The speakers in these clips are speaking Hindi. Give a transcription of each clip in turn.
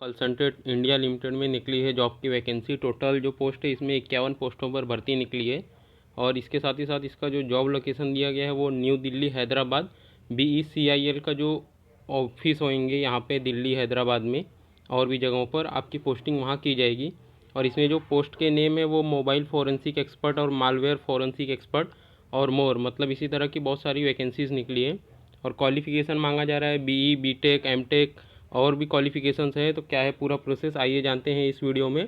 कंसल्टेंट इंडिया लिमिटेड में निकली है जॉब की वैकेंसी। टोटल जो पोस्ट है इसमें 51 पोस्टों पर भर्ती निकली है। और इसके साथ ही साथ इसका जो जॉब लोकेशन दिया गया है वो न्यू दिल्ली हैदराबाद BECIL का जो ऑफिस होंगे यहाँ पे दिल्ली हैदराबाद में और भी जगहों पर आपकी पोस्टिंग वहाँ की जाएगी। और इसमें जो पोस्ट के नेम है वो मोबाइल फॉरेंसिक एक्सपर्ट और मालवेयर फॉरेंसिक एक्सपर्ट और मोर, मतलब इसी तरह की बहुत सारी वैकेंसीज़ निकली है। और क्वालिफ़िकेशन मांगा जा रहा है BE BTech MTech और भी क्वालिफ़िकेशंस है। तो क्या है पूरा प्रोसेस, आइए जानते हैं इस वीडियो में।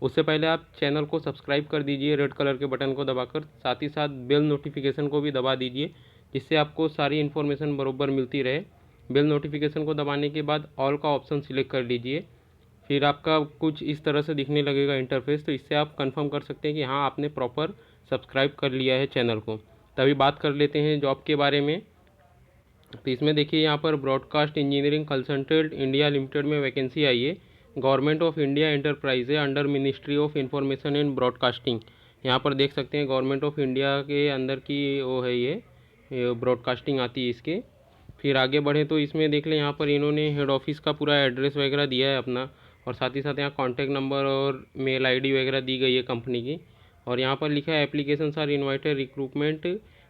उससे पहले आप चैनल को सब्सक्राइब कर दीजिए रेड कलर के बटन को दबाकर, साथ ही साथ बेल नोटिफिकेशन को भी दबा दीजिए जिससे आपको सारी इन्फॉर्मेशन बरोबर मिलती रहे। बेल नोटिफिकेशन को दबाने के बाद ऑल का ऑप्शन सिलेक्ट कर लीजिए, फिर आपका कुछ इस तरह से दिखने लगेगा इंटरफेस। तो इससे आप कंफर्म कर सकते हैं कि हाँ आपने प्रॉपर सब्सक्राइब कर लिया है चैनल को। तभी बात कर लेते हैं जॉब के बारे में। तो इसमें देखिए यहाँ पर broadcast engineering consultant India limited में वैकेंसी आई है। गवर्नमेंट ऑफ इंडिया एंटरप्राइज है under ministry of information and broadcasting. यहाँ पर देख सकते हैं गवर्नमेंट ऑफ इंडिया के अंदर की वो है, ये ब्रॉडकास्टिंग आती है इसके। फिर आगे बढ़े तो इसमें देख लें, यहाँ पर इन्होंने हेड ऑफिस का पूरा एड्रेस वगैरह दिया है अपना, और साथ ही साथ यहाँ कॉन्टैक्ट नंबर और मेल ID वगैरह दी गई है कंपनी की। और यहाँ पर लिखा है application are invited recruitment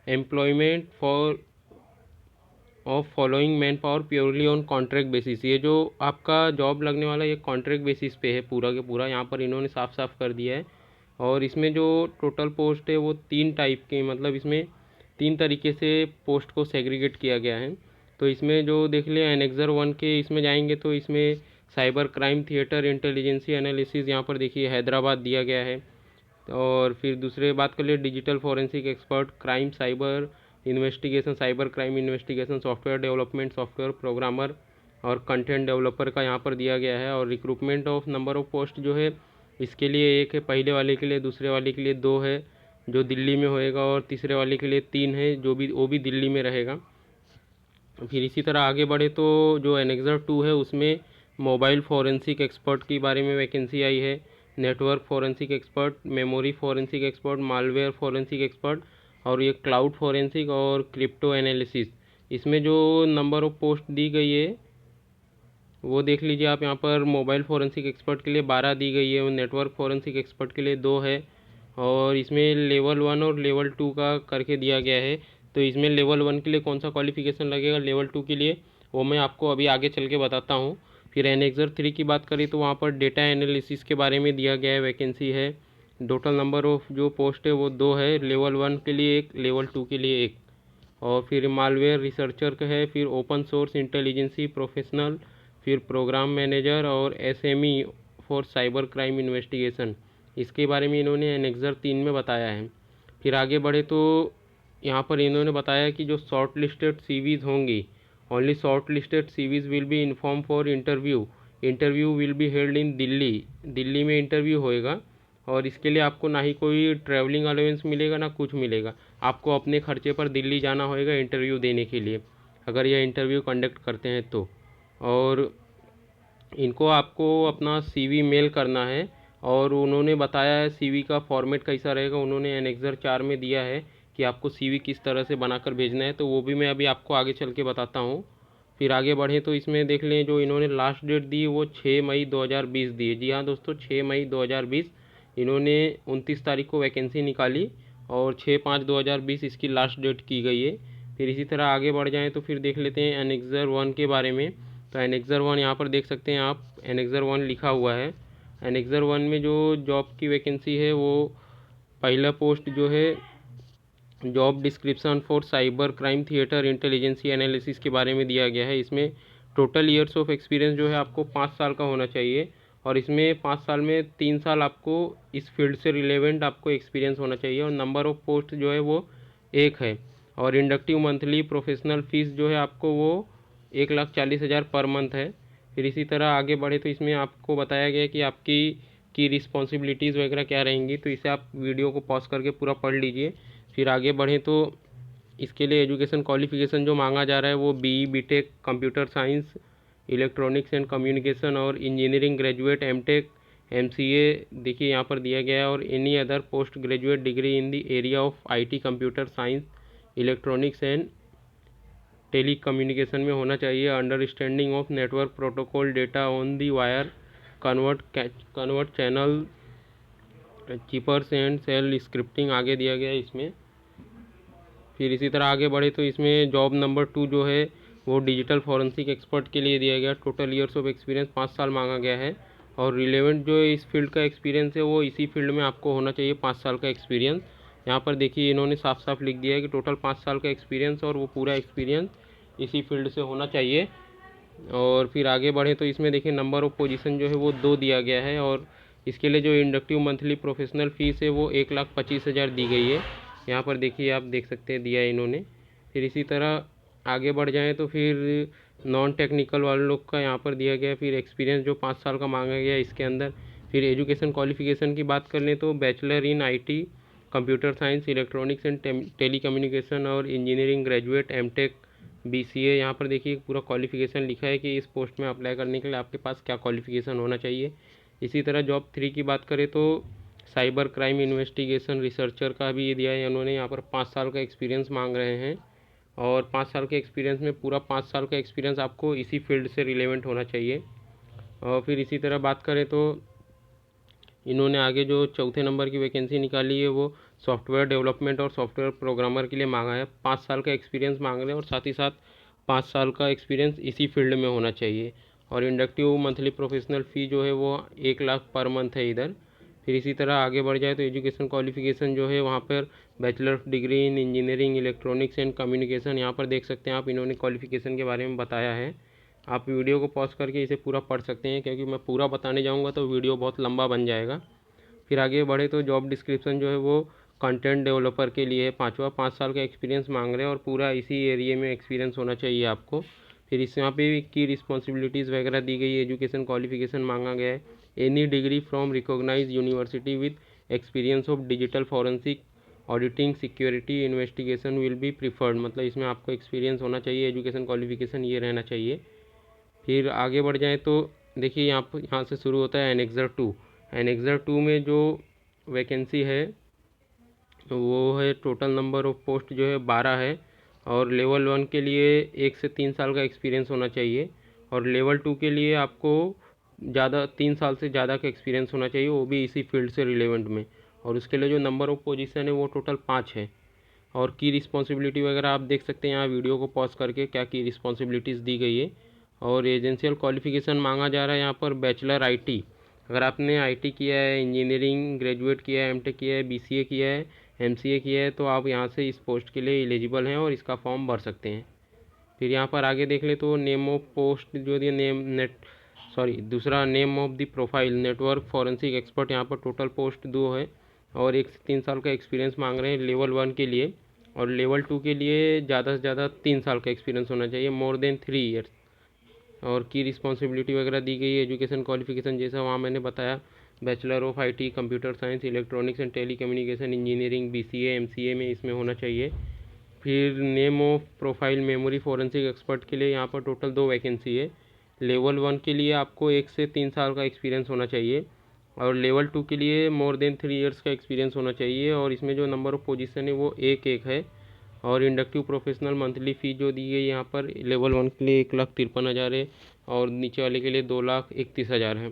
employment for of following man power purely on contract basis. ये जो आपका जॉब लगने वाला ये कॉन्ट्रैक्ट बेसिस पे है पूरा के पूरा, यहाँ पर इन्होंने साफ साफ कर दिया है। और इसमें जो टोटल पोस्ट है वो 3 टाइप के, मतलब इसमें 3 तरीके से पोस्ट को सेग्रीगेट किया गया है। तो इसमें जो देख लिया एनेक्सर 1 के इसमें जाएंगे तो इसमें cyber crime threat intelligence analysis, यहाँ पर देखिए हैदराबाद दिया गया है। और फिर दूसरे बात कर लिए digital forensic expert crime cyber investigation, cyber crime investigation software development, software programmer और कंटेंट डेवलपर का यहाँ पर दिया गया है। और recruitment of number of post जो है इसके लिए 1 है, पहले वाले के लिए, दूसरे वाले के लिए 2 है जो दिल्ली में होएगा, और तीसरे वाले के लिए 3 है जो भी वो भी दिल्ली में रहेगा। फिर इसी तरह आगे बढ़े तो जो एनेक्सर 2 है उसमें मोबाइल फॉरेंसिक एक्सपर्ट के बारे में वैकेंसी आई है, network forensic expert, memory forensic expert, malware forensic expert और ये क्लाउड फॉरेंसिक और क्रिप्टो एनालिसिस। इसमें जो नंबर ऑफ पोस्ट दी गई है वो देख लीजिए आप, यहाँ पर मोबाइल फॉरेंसिक एक्सपर्ट के लिए 12 दी गई है और नेटवर्क फॉरेंसिक एक्सपर्ट के लिए 2 है। और इसमें लेवल 1 और लेवल 2 का करके दिया गया है। तो इसमें लेवल 1 के लिए कौन सा क्वालिफिकेशन लगेगा, लेवल 2 के लिए वो मैं आपको अभी आगे चल के बताता हूँ। फिर एनेक्सर 3 की बात करें तो वहाँ पर डेटा एनालिसिस के बारे में दिया गया है, वैकेंसी है। टोटल नंबर ऑफ जो पोस्ट है वो 2 है, लेवल 1 के लिए 1, लेवल 2 के लिए 1। और फिर मालवेयर रिसर्चर का है, फिर ओपन सोर्स इंटेलिजेंसी प्रोफेशनल, फिर प्रोग्राम मैनेजर और SME for cyber crime investigation. इसके बारे में इन्होंने एनेक्सर 3 में बताया है। फिर आगे बढ़े तो यहाँ पर इन्होंने बताया कि जो शॉर्ट लिस्टेड CVs होंगी, only short listed CVs will be inform for interview, interview will be held in Delhi, Delhi में इंटरव्यू होएगा। और इसके लिए आपको ना ही कोई ट्रैवलिंग अलाउंस मिलेगा ना कुछ मिलेगा, आपको अपने खर्चे पर दिल्ली जाना होएगा इंटरव्यू देने के लिए, अगर यह इंटरव्यू कंडक्ट करते हैं तो। और इनको आपको अपना CV मेल करना है। और उन्होंने बताया है CV का फॉर्मेट कैसा रहेगा, उन्होंने एनेक्सर 4 में दिया है कि आपको CV किस तरह से बनाकर भेजना है, तो वो भी मैं अभी आपको आगे चल के बताता हूँ। फिर आगे बढ़ें तो इसमें देख लें जो इन्होंने लास्ट डेट दी वो 6 मई 2020 दी है। जी हाँ दोस्तों, 6 मई 2020 इन्होंने 29 तारीख को वैकेंसी निकाली और 6/5/2020 इसकी लास्ट डेट की गई है। फिर इसी तरह आगे बढ़ जाएँ तो फिर देख लेते हैं एनेक्सर 1 के बारे में। तो एनेक्सर 1 यहाँ पर देख सकते हैं आप, एनेक्सर 1 लिखा हुआ है। एनेक्सर 1 में जो जॉब की वैकेंसी है वो पहला पोस्ट जो है job description for cyber crime threat intelligence analysis के बारे में दिया गया है। इसमें टोटल ईयर्स ऑफ एक्सपीरियंस जो है आपको 5 साल का होना चाहिए, और इसमें 5 साल में 3 साल आपको इस फील्ड से रिलेवेंट आपको एक्सपीरियंस होना चाहिए। और नंबर ऑफ पोस्ट जो है वो 1 है। और इंडक्टिव मंथली प्रोफेशनल फीस जो है आपको वो 1,40,000 पर मंथ है। फिर इसी तरह आगे बढ़े तो इसमें आपको बताया गया कि आपकी रिस्पॉन्सिबिलिटीज़ वगैरह क्या रहेंगी, तो इसे आप वीडियो को पॉज करके पूरा पढ़ लीजिए। फिर आगे बढ़ें तो इसके लिए एजुकेशन क्वालिफिकेशन जो मांगा जा रहा है वो BE BTech computer science electronics and communication और इंजीनियरिंग ग्रेजुएट MTech MCA देखिए यहाँ पर दिया गया है, और any other post graduate degree in the area of IT computer science electronics and telecommunication में होना चाहिए। Understanding of network protocol, data on the wire, convert channel, ciphers and shell scripting आगे दिया गया है इसमें। फिर इसी तरह आगे बढ़े तो इसमें जॉब नंबर 2 जो है वो डिजिटल फॉरेंसिक एक्सपर्ट के लिए दिया गया। टोटल ईयर्स ऑफ एक्सपीरियंस 5 साल मांगा गया है और रिलेवेंट जो इस फील्ड का एक्सपीरियंस है वो इसी फील्ड में आपको होना चाहिए 5 साल का एक्सपीरियंस। यहाँ पर देखिए इन्होंने साफ साफ लिख दिया है कि टोटल 5 साल का एक्सपीरियंस और वो पूरा एक्सपीरियंस इसी फील्ड से होना चाहिए। और फिर आगे बढ़े तो इसमें देखिए नंबर ऑफ पोजीशन जो है वो 2 दिया गया है और इसके लिए जो इंडक्टिव मंथली प्रोफेशनल फ़ीस है वो 1,25,000 दी गई है। यहाँ पर देखिए आप देख सकते हैं दिया है इन्होंने। फिर इसी तरह आगे बढ़ जाएँ तो फिर नॉन टेक्निकल वाले लोग का यहाँ पर दिया गया। फिर एक्सपीरियंस जो 5 साल का मांगा गया इसके अंदर। फिर एजुकेशन क्वालिफिकेशन की बात कर लें तो bachelor in IT, computer science, electronics and telecommunication और इंजीनियरिंग ग्रेजुएट, MTech, BCA। यहाँ पर देखिए पूरा क्वालिफिकेशन लिखा है कि इस पोस्ट में अप्लाई करने के लिए आपके पास क्या क्वालिफिकेशन होना चाहिए। इसी तरह जॉब 3 की बात करें तो साइबर क्राइम इन्वेस्टिगेशन रिसर्चर का भी ये दिया है उन्होंने। यहाँ पर 5 साल का एक्सपीरियंस मांग रहे हैं और 5 साल के एक्सपीरियंस में पूरा 5 साल का एक्सपीरियंस आपको इसी फील्ड से रिलेवेंट होना चाहिए। और फिर इसी तरह बात करें तो इन्होंने आगे जो चौथे नंबर की वैकेंसी निकाली है वो सॉफ्टवेयर डेवलपमेंट और सॉफ्टवेयर प्रोग्रामर के लिए मांगा है। 5 साल का एक्सपीरियंस मांग रहे हैं और साथ ही साथ 5 साल का एक्सपीरियंस इसी फील्ड में होना चाहिए। और इंडक्टिव मंथली प्रोफेशनल फ़ी जो है वो 1 लाख पर मंथ है इधर। फिर इसी तरह आगे बढ़ जाए तो एजुकेशन क्वालिफिकेशन जो है वहाँ पर bachelor degree in engineering electronics and communication. यहाँ पर देख सकते हैं आप इन्होंने क्वालिफिकेशन के बारे में बताया है। आप वीडियो को पॉज करके इसे पूरा पढ़ सकते हैं क्योंकि मैं पूरा बताने जाऊँगा तो वीडियो बहुत लंबा बन जाएगा। फिर आगे बढ़े तो जॉब डिस्क्रिप्शन जो है वो कंटेंट डेवलपर के लिए है। 5 साल का एक्सपीरियंस मांग रहे हैं और पूरा इसी एरिया में एक्सपीरियंस होना चाहिए आपको। फिर इस यहाँ पे की रिस्पॉन्सिबिलिटीज़ वगैरह दी गई है। एजुकेशन क्वालिफिकेशन मांगा गया है, any degree from recognise university with experience of digital forensic auditing security investigation will be preferred. मतलब इसमें आपको एक्सपीरियंस होना चाहिए, एजुकेशन क्वालिफिकेशन ये रहना चाहिए। फिर आगे बढ़ जाएँ तो देखिए यहाँ से शुरू होता है एनेक्सर 2। एनेक्सर 2 में जो वैकेंसी है वो है टोटल नंबर ऑफ पोस्ट जो है 12 है और लेवल 1 के लिए 1 से 3 साल का एक्सपीरियंस होना चाहिए और लेवल 2 के लिए आपको ज़्यादा 3 साल से ज़्यादा का एक्सपीरियंस होना चाहिए, वो भी इसी फील्ड से रिलेवेंट में। और उसके लिए जो नंबर ऑफ पोजीशन है वो टोटल 5 है। और की रिस्पॉन्सिबिलिटी वगैरह आप देख सकते हैं यहाँ वीडियो को पॉज करके क्या की रिस्पॉन्सिबिलिटीज़ दी गई है। और एजेंशियल क्वालिफिकेशन मांगा जा रहा है यहाँ पर बैचलर IT। अगर आपने IT किया है, इंजीनियरिंग ग्रेजुएट किया है, MTech किया है, BCA किया है, MCA किया है तो आप यहाँ से इस पोस्ट के लिए एलिजिबल हैं और इसका फॉर्म भर सकते हैं। फिर यहाँ पर आगे देख ले तो नेम ऑफ पोस्ट जो दिया दूसरा name of the profile network forensic expert. यहाँ पर टोटल पोस्ट 2 है और 1 से 3 साल का एक्सपीरियंस मांग रहे हैं लेवल 1 के लिए। और लेवल 2 के लिए ज़्यादा से ज़्यादा 3 साल का एक्सपीरियंस होना चाहिए, मोर देन 3 ईयर्स। और की रिस्पॉन्सिबिलिटी वगैरह दी गई है। एजुकेशन क्वालिफिकेशन जैसा वहाँ मैंने बताया, bachelor of IT, computer science, electronics and telecommunication engineering, BCA MCA में इसमें होना चाहिए। फिर name of profile memory forensic expert के लिए यहाँ पर टोटल 2 वैकेंसी है। लेवल 1 के लिए आपको 1 से 3 साल का एक्सपीरियंस होना चाहिए और लेवल 2 के लिए मोर देन 3 ईयर्स का एक्सपीरियंस होना चाहिए। और इसमें जो नंबर ऑफ पोजीशन है वो 1 है। और इंडक्टिव प्रोफेशनल मंथली फ़ी जो दी गई यहाँ पर लेवल 1 के लिए 1,53,000 है और नीचे वाले के लिए 2,31,000 है।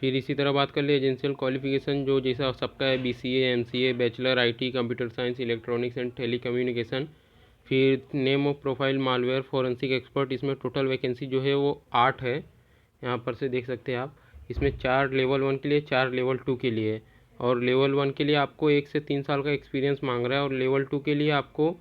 फिर इसी तरह बात कर ले एजेंशियल क्वालिफिकेशन जो जैसा सबका है, BCA MCA, bachelor IT, computer science, electronics and telecommunication. फिर name of profile malware forensic expert, इसमें टोटल वैकेंसी जो है वो 8 है। यहाँ पर से देख सकते हैं आप, इसमें 4 लेवल 1 के लिए, 4 लेवल 2 के लिए। और लेवल 1 के लिए आपको 1 से 3 साल का एक्सपीरियंस मांग रहा है और लेवल 2 के लिए आपको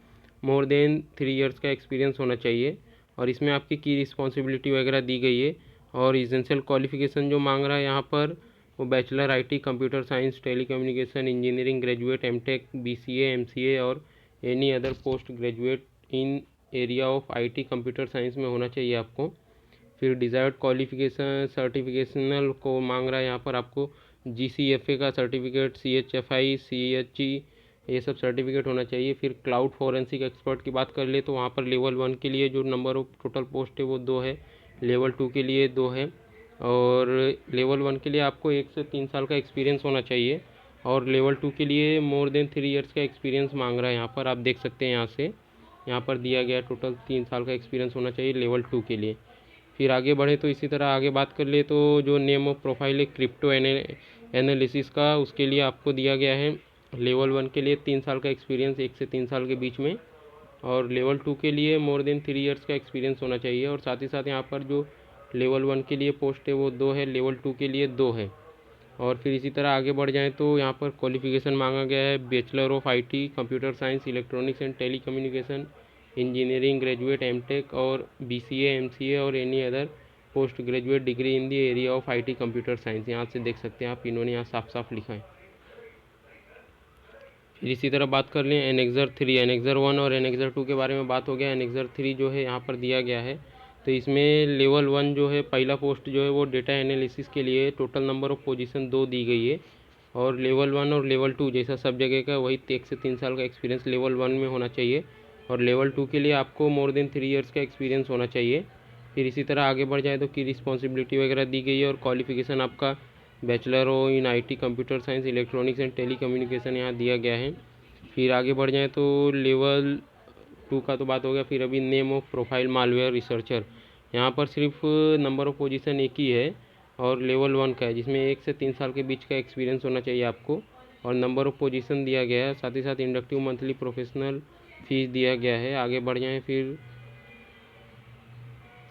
मोर देन 3 ईयर्स का एक्सपीरियंस होना चाहिए। और इसमें आपकी की रिस्पॉन्सिबिलिटी वगैरह दी गई है। और एसेंशियल क्वालिफिकेशन जो मांग रहा है यहाँ पर वो bachelor IT, computer science, telecommunication engineering graduate, MTech, BCA MCA और any other post graduate in area of IT computer science में होना चाहिए आपको। फिर डिज़ायर्ड क्वालिफिकेशन सर्टिफिकेशनल को मांग रहा है यहाँ पर आपको GCFA का सर्टिफिकेट, CHFI, CHE ये सब सर्टिफिकेट होना चाहिए। फिर क्लाउड फॉरेंसिक एक्सपर्ट की बात कर ले तो वहाँ पर लेवल 1 के लिए जो नंबर ऑफ टोटल पोस्ट है वो 2 है, लेवल 2 के लिए 2 है। और लेवल 1 के लिए आपको 1 से 3 साल का एक्सपीरियंस होना चाहिए और लेवल 2 के लिए मोर देन 3 ईयर्स का एक्सपीरियंस मांग रहा है यहाँ पर, आप देख सकते हैं यहाँ से। यहाँ पर दिया गया टोटल 3 साल का एक्सपीरियंस होना चाहिए लेवल 2 के लिए। फिर आगे बढ़े तो इसी तरह आगे बात कर ले तो जो नेम ऑफ प्रोफाइल है क्रिप्टो एनालिसिस का, उसके लिए आपको दिया गया है लेवल 1 के लिए 3 साल का एक्सपीरियंस, 1 से 3 साल के बीच में, और लेवल 2 के लिए मोर देन 3 इयर्स का एक्सपीरियंस होना चाहिए। और साथ ही साथ यहाँ पर जो लेवल 1 के लिए पोस्ट है वो 2 है, लेवल 2 के लिए 2 है। और फिर इसी तरह आगे बढ़ जाएँ तो यहाँ पर क्वालिफिकेशन मांगा गया है bachelor of IT computer science electronics and telecommunication engineering graduate MTech और बीसीए एमसीए और any other post graduate degree in the area of IT computer science. यहाँ से देख सकते हैं आप, इन्होंने यहाँ साफ साफ लिखा है। फिर इसी तरह बात कर लें एनेक्सर 3, एनेक्सर 1 और एनेक्सर 2 के बारे में बात हो गया। एनेक्सर 3 जो है यहाँ पर दिया गया है, तो इसमें लेवल 1 जो है पहला पोस्ट जो है वो डेटा एनालिसिस के लिए टोटल नंबर ऑफ पोजीशन 2 दी गई है। और लेवल 1 और लेवल 2 जैसा सब जगह का वही 1 से 3 साल का एक्सपीरियंस लेवल 1 में होना चाहिए, और लेवल 2 के लिए आपको मोर देन 3 इयर्स का एक्सपीरियंस होना चाहिए। फिर इसी तरह आगे बढ़ जाए तो की रिस्पॉन्सिबिलिटी वगैरह दी गई है, और क्वालिफिकेशन आपका बैचलर हो इन IT computer science electronics and telecommunication यहाँ दिया गया है। फिर आगे बढ़ जाएँ तो लेवल 2 का तो बात हो गया। फिर अभी name of profile malware researcher, यहाँ पर सिर्फ नंबर ऑफ पोजीशन एक ही है, और लेवल 1 का है जिसमें 1 से 3 साल के बीच का एक्सपीरियंस होना चाहिए आपको, और नंबर ऑफ पोजीशन दिया गया है। साथ ही साथ इंडक्टिव मंथली प्रोफेशनल फीस दिया गया है। आगे बढ़ जाएँ फिर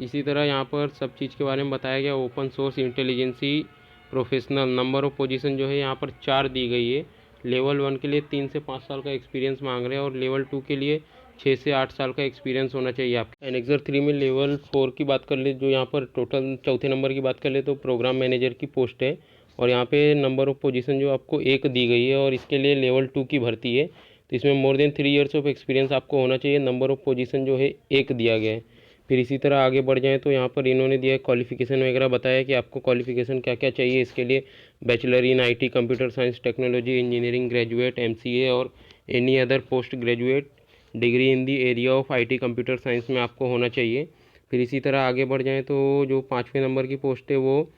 इसी तरह यहाँ पर सब चीज़ के बारे में बताया गया। Open source intelligence professional, number of position जो है यहाँ पर 4 दी गई है। लेवल 1 के लिए 3 से 5 साल का एक्सपीरियंस मांग रहे हैं, और लेवल 2 के लिए 6 से 8 साल का एक्सपीरियंस होना चाहिए आपका। एनेक्सर 3 में लेवल 4 की बात कर ले, जो यहाँ पर टोटल चौथे नंबर की बात कर ले तो प्रोग्राम मैनेजर की पोस्ट है, और यहाँ पे नंबर ऑफ पोजीशन जो आपको 1 दी गई है, और इसके लिए लेवल 2 की भर्ती है। तो इसमें more than 3 years of experience आपको होना चाहिए। नंबर ऑफ पोजीशन जो है 1 दिया गया है। फिर इसी तरह आगे बढ़ जाएँ तो यहाँ पर इन्होंने दिया क्वालिफिकेशन वगैरह बताया कि आपको क्वालिफिकेशन क्या क्या चाहिए। इसके लिए bachelor in IT computer science technology engineering graduate MCA और any other post graduate degree in the area of IT computer science में आपको होना चाहिए। फिर इसी तरह आगे बढ़ जाएँ तो जो 5वें नंबर की पोस्ट है वो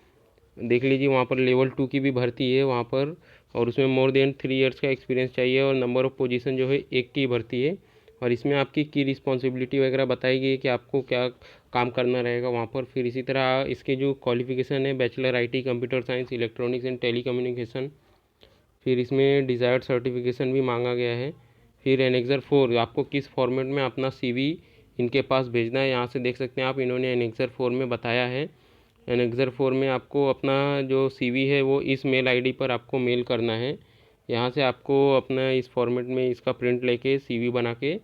देख लीजिए, वहाँ पर लेवल 2 की भी भर्ती है वहाँ पर, और उसमें मोर देन 3 इयर्स का एक्सपीरियंस चाहिए, और नंबर ऑफ पोजीशन जो है 1 की भर्ती है। और इसमें आपकी की रिस्पॉन्सिबिलिटी वगैरह बताई गई है कि आपको क्या काम करना रहेगा वहाँ पर। फिर इसी तरह इसके जो क्वालिफिकेशन है bachelor IT computer science electronics and telecommunication, फिर इसमें डिज़ायर्ड सर्टिफिकेशन भी मांगा गया है। फिर एनेक्सर 4 आपको किस फॉर्मेट में अपना CV इनके पास भेजना है, यहाँ से देख सकते हैं आप, इन्होंने एनेक्सर 4 में बताया है। एनेक्सर 4 में आपको अपना जो CV है वो इस मेल ID पर आपको मेल करना है। यहाँ से आपको अपना इस फॉर्मेट में इसका प्रिंट लेके CV बना के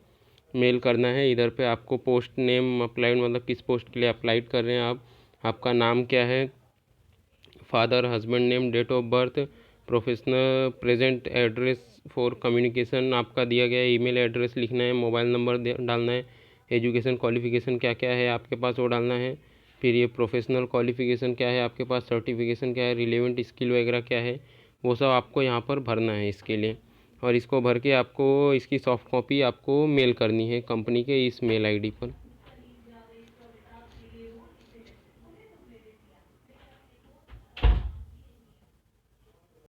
मेल करना है। इधर पे आपको पोस्ट नेम अप्लाइड, मतलब किस पोस्ट के लिए अप्लाइड कर रहे हैं आप, आपका नाम क्या है, father husband name, date of birth, professional present address for communication आपका दिया गया है, ईमेल एड्रेस लिखना है, मोबाइल नंबर डालना है, एजुकेशन क्वालिफिकेशन क्या क्या है आपके पास वो डालना है। फिर ये प्रोफेशनल क्वालिफिकेशन क्या है आपके पास, सर्टिफिकेशन क्या है, रिलेवेंट स्किल वगैरह क्या है, वो सब आपको यहाँ पर भरना है इसके लिए। और इसको भर के आपको इसकी सॉफ्ट कॉपी आपको मेल करनी है कंपनी के इस मेल ID पर।